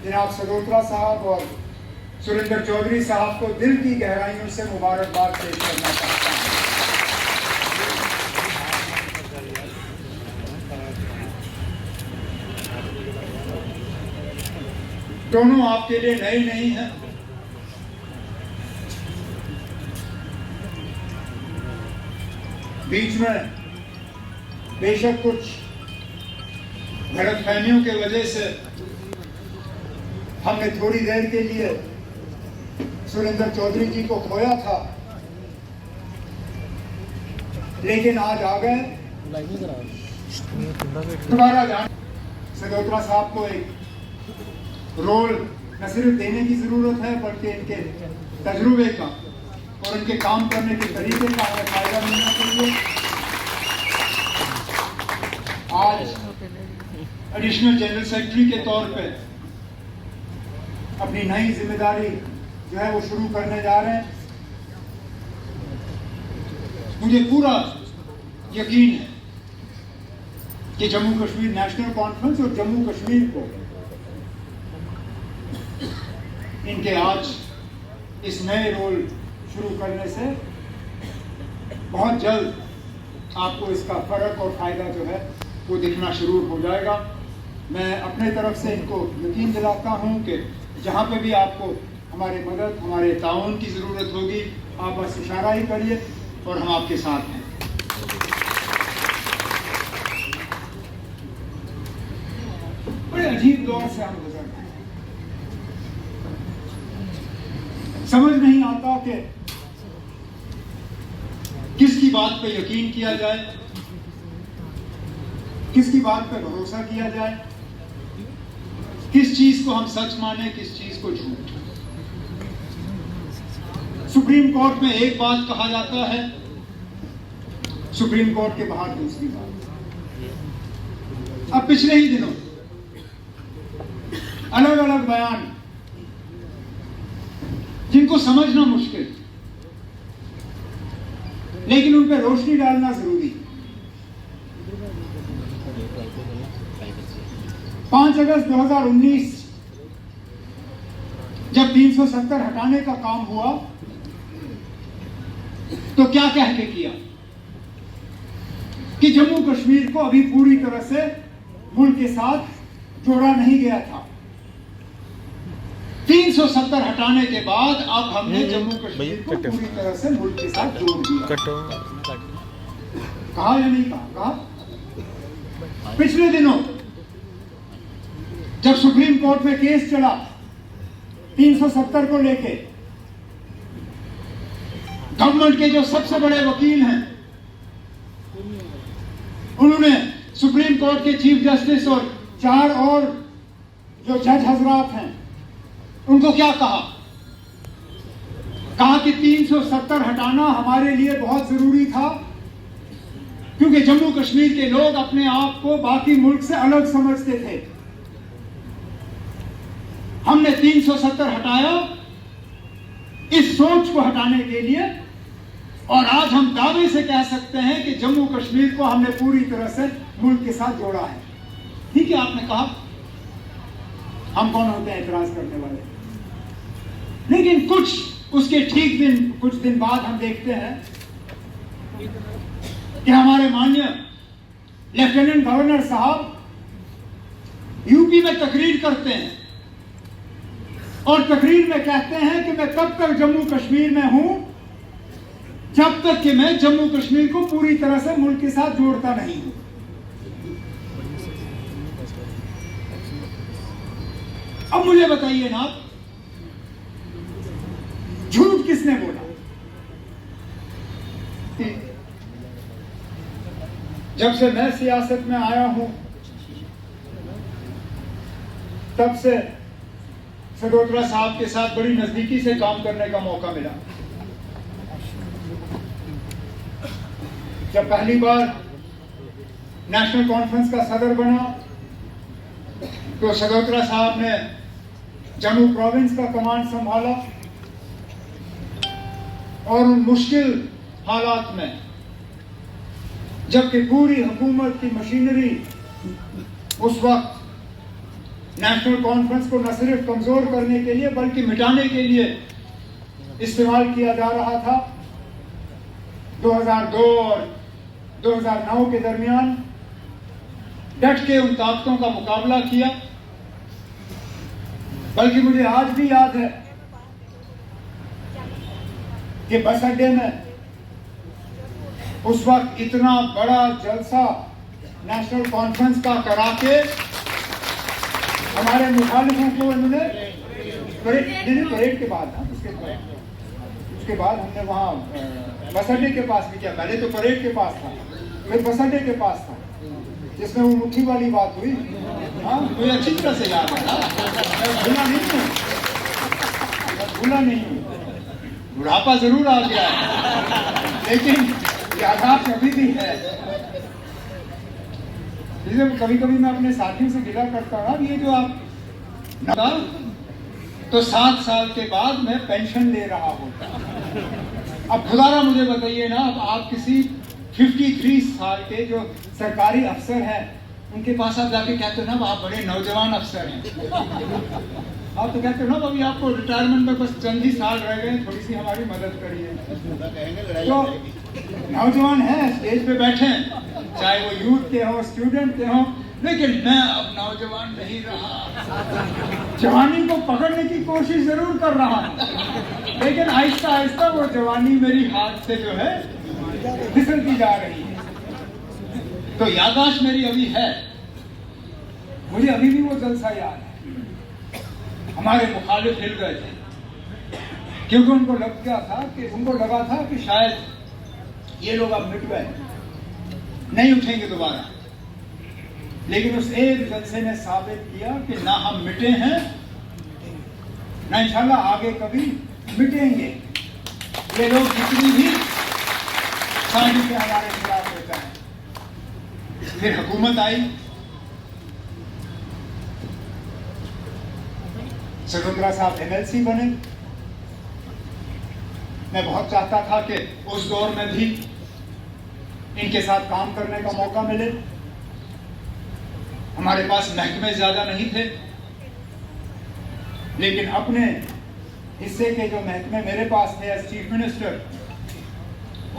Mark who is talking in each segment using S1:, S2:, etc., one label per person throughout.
S1: जनाब सदोत्रा साहब और सुरेंद्र चौधरी साहब को दिल की गहराइयों से मुबारकबाद पेश करना चाहता हूँ। दोनों आपके लिए नए नहीं हैं। बीच में बेशक कुछ गलतफहमियों की वजह से हमने थोड़ी देर के लिए सुरेंद्र चौधरी जी को खोया था, लेकिन आज आ गए। दोबारा सदोत्रा साहब को एक रोल न सिर्फ देने की जरूरत है, बल्कि इनके तजुर्बे का और इनके काम करने के तरीके का हमें फायदा मिलना चाहिए। आज एडिशनल जनरल सेक्रेटरी के तौर पे अपनी नई जिम्मेदारी जो है वो शुरू करने जा रहे हैं। मुझे पूरा यकीन है कि जम्मू कश्मीर नेशनल कॉन्फ्रेंस और जम्मू कश्मीर को इनके आज इस नए रोल शुरू करने से बहुत जल्द आपको इसका फर्क और फायदा जो है वो दिखना शुरू हो जाएगा। मैं अपने तरफ से इनको यकीन दिलाता हूं कि जहां पे भी आपको हमारी मदद, हमारे ताउन की ज़रूरत होगी, आप बस इशारा ही करिए और हम आपके साथ हैं। बड़े अजीब दौर से हम गुजर रहे हैं। समझ नहीं आता कि किसकी बात पे यकीन किया जाए, किसकी बात पे भरोसा किया जाए, किस चीज को हम सच माने, किस चीज को झूठ। सुप्रीम कोर्ट में एक बात कहा जाता है, सुप्रीम कोर्ट के बाहर दूसरी बात। अब पिछले ही दिनों अलग अलग बयान जिनको समझना मुश्किल, लेकिन उन पर रोशनी डालना जरूरी है। 5 अगस्त 2019 जब 370 हटाने का काम हुआ तो क्या कह के किया कि जम्मू कश्मीर को अभी पूरी तरह से मुल्क के साथ जोड़ा नहीं गया था। 370 हटाने के बाद अब हमने जम्मू कश्मीर को पूरी तरह से मुल्क के साथ जोड़ दिया। कहा या नहीं कहा? पिछले दिनों जब सुप्रीम कोर्ट में केस चला 370 को लेके, गवर्नमेंट के जो सबसे बड़े वकील हैं उन्होंने सुप्रीम कोर्ट के चीफ जस्टिस और 4 और जो जज हजरात हैं उनको क्या कहा? कहा कि 370 हटाना हमारे लिए बहुत जरूरी था, क्योंकि जम्मू कश्मीर के लोग अपने आप को बाकी मुल्क से अलग समझते थे। हमने 370 हटाया इस सोच को हटाने के लिए, और आज हम दावे से कह सकते हैं कि जम्मू कश्मीर को हमने पूरी तरह से मुल्क के साथ जोड़ा है। ठीक है, आपने कहा हम कौन होते हैं एतराज करने वाले, लेकिन उसके कुछ दिन बाद हम देखते हैं कि हमारे माननीय लेफ्टिनेंट गवर्नर साहब यूपी में तकरीर करते हैं और तकरीर में कहते हैं कि मैं तब तक जम्मू कश्मीर में हूं जब तक कि मैं जम्मू कश्मीर को पूरी तरह से मुल्क के साथ जोड़ता नहीं हूं। अब मुझे बताइए ना, झूठ किसने बोला? जब से मैं सियासत में आया हूं तब से सदोत्रा साहब के साथ बड़ी नजदीकी से काम करने का मौका मिला। जब पहली बार नेशनल कॉन्फ्रेंस का सदर बना तो सदोत्रा साहब ने जम्मू प्रोविंस का कमांड संभाला, और उन मुश्किल हालात में जबकि पूरी हुकूमत की मशीनरी उस वक्त नेशनल कॉन्फ्रेंस को न सिर्फ कमजोर करने के लिए बल्कि मिटाने के लिए इस्तेमाल किया जा रहा था। 2002 और 2009 के दरमियान डट के उन ताकतों का मुकाबला किया। बल्कि मुझे आज भी याद है कि बस अड्डे में उस वक्त इतना बड़ा जलसा नेशनल कॉन्फ्रेंस का करा के हमारे मुखालिफों को उन्होंने परेड के बाद उसके बाद हमने वहाँ बस अड्डे के पास भी किया। पहले तो परेड के पास था, फिर बस अड्डे के पास था, जिसमें वो मुट्ठी वाली बात हुई। हाँ, मुझे अच्छी तरह से याद है, भूला नहीं हूँ। बुढ़ापा जरूर आ गया है, लेकिन यादाश्त अभी भी है। कभी कभी मैं अपने साथियों से गिला करता हूँ, ये जो आप तो 7 साल के बाद मैं पेंशन ले रहा होता। अब खुदारा मुझे बताइए ना, अब आप किसी 53 साल के जो सरकारी अफसर हैं उनके पास आप जाके कहते हो ना आप बड़े नौजवान अफसर हैं। आप तो कहते हो ना अभी आपको रिटायरमेंट में बस चंद ही साल रह गए, थोड़ी सी हमारी मदद करिए। तो नौजवान हैं, स्टेज पे बैठे हैं, चाहे वो यूथ के हो, स्टूडेंट के हो, लेकिन मैं अब नौजवान नहीं रहा। जवानी को पकड़ने की कोशिश जरूर कर रहा हूं, लेकिन आहिस्ता आहिस्ता वो जवानी मेरी हाथ से जो है फिसलती जा रही है। तो याददाश्त मेरी अभी है, मुझे अभी भी वो जलसा याद है। हमारे मुखालिफ हिल गए थे क्योंकि उनको लगा था कि शायद ये लोग अब मिट गए, नहीं उठेंगे दोबारा। लेकिन उस एक जलसे ने साबित किया कि ना हम मिटे हैं, ना इंशाल्लाह आगे कभी मिटेंगे। ये लोग जितनी भी साजिश से हमारे खिलाफ होता है। फिर हुकूमत आई, सगुंदरा साहब MLC बने। मैं बहुत चाहता था कि उस दौर में भी इनके साथ काम करने का मौका मिले। हमारे पास महकमे ज्यादा नहीं थे, लेकिन अपने हिस्से के जो महकमे मेरे पास थे एज चीफ मिनिस्टर,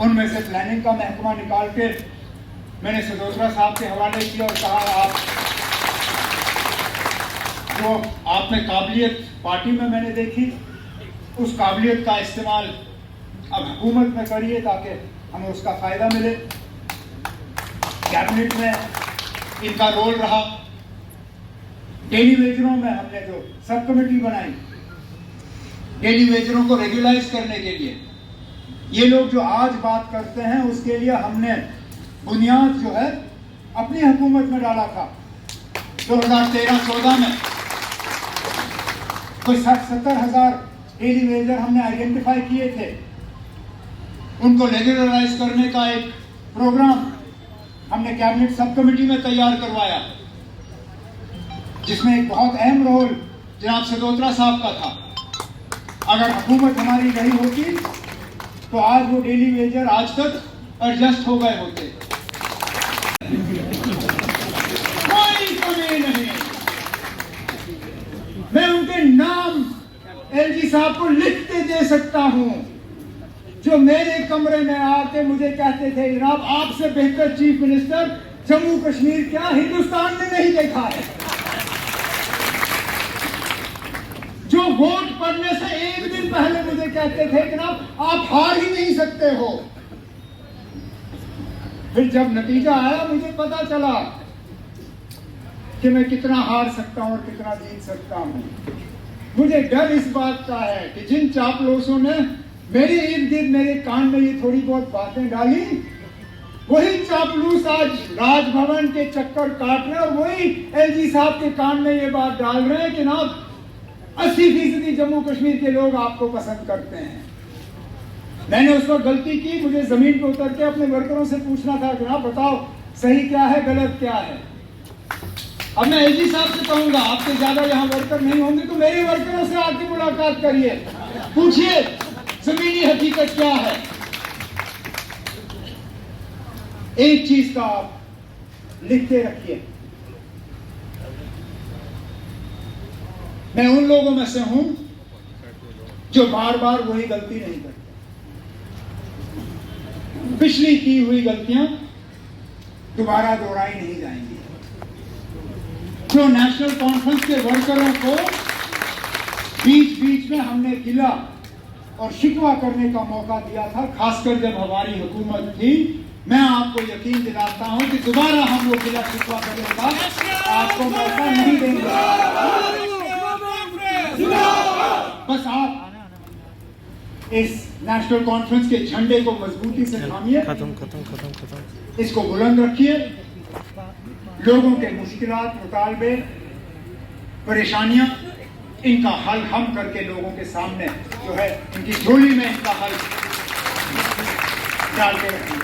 S1: उनमें से प्लानिंग का महकमा निकाल के मैंने सदोत्रा साहब के हवाले किया और कहा आप में काबिलियत पार्टी में मैंने देखी, उस काबिलियत का इस्तेमाल अब हुकूमत में करिए ताकि हमें उसका फायदा मिले। कैबिनेट में इनका रोल रहा। डेली वेजरों में हमने जो सब कमेटी बनाई डेली वेजरों को रेगुलाइज करने के लिए, ये लोग जो आज बात करते हैं उसके लिए हमने बुनियाद जो है अपनी हुकूमत में डाला था। 2013-14 में कोई 60-70 हजार डेली वेजर हमने आइडेंटिफाई किए थे। उनको रेगुलराइज करने का एक प्रोग्राम हमने कैबिनेट सब कमेटी में तैयार करवाया, जिसमें एक बहुत अहम रोल जनाब सदोत्रा साहब का था। अगर हुकूमत हमारी रही होती तो आज वो डेली वेजर आज तक एडजस्ट हो गए होते। कोई कमी नहीं। मैं उनके नाम LG साहब को लिख के दे सकता हूं, जो मेरे कमरे में आके मुझे कहते थे जनाब आपसे बेहतर चीफ मिनिस्टर जम्मू कश्मीर क्या हिंदुस्तान में नहीं देखा है। जो वोट पड़ने से एक दिन पहले मुझे कहते थे जनाब आप हार ही नहीं सकते हो। फिर जब नतीजा आया मुझे पता चला कि मैं कितना हार सकता हूं और कितना जीत सकता हूं। मुझे डर इस बात का है कि जिन चापलूसों ने मेरे इर्द गिर्द मेरे कान में ये थोड़ी बहुत बातें डाली, वही चापलूस आज राजभवन के चक्कर काट रहे और वही LG साहब के कान में ये बात डाल रहे हैं कि ना 80% जम्मू कश्मीर के लोग आपको पसंद करते हैं। मैंने उस वक्त गलती की, मुझे जमीन पर उतर के अपने वर्करों से पूछना था कि आप बताओ सही क्या है गलत क्या है। अब मैं LG साहब से कहूंगा आपसे ज्यादा यहाँ वर्कर नहीं होंगे तो मेरे वर्करों से आके मुलाकात करिए, पूछिए जमीनी हकीकत क्या है। एक चीज का आप लिखते रखिए, मैं उन लोगों में से हूं जो बार बार वही गलती नहीं करते। पिछली की हुई गलतियां दोबारा दोहराई नहीं जाएंगी। जो नेशनल कॉन्फ्रेंस के वर्करों को बीच बीच में हमने गिला और शिकवा करने का मौका दिया था, खासकर जब हमारी हुकूमत थी, मैं आपको यकीन दिलाता हूं कि दोबारा हम लोग गिला शिकवा करने का आपको मौका नहीं देंगे। बस आप इस नेशनल कॉन्फ्रेंस के झंडे को मजबूती से थामिए, इसको बुलंद रखिए, लोगों के मुश्किलात, मुतालबे, परेशानियां, इनका हल हम करके लोगों के सामने जो है इनकी झोली में इनका हल डालते रहेंगे।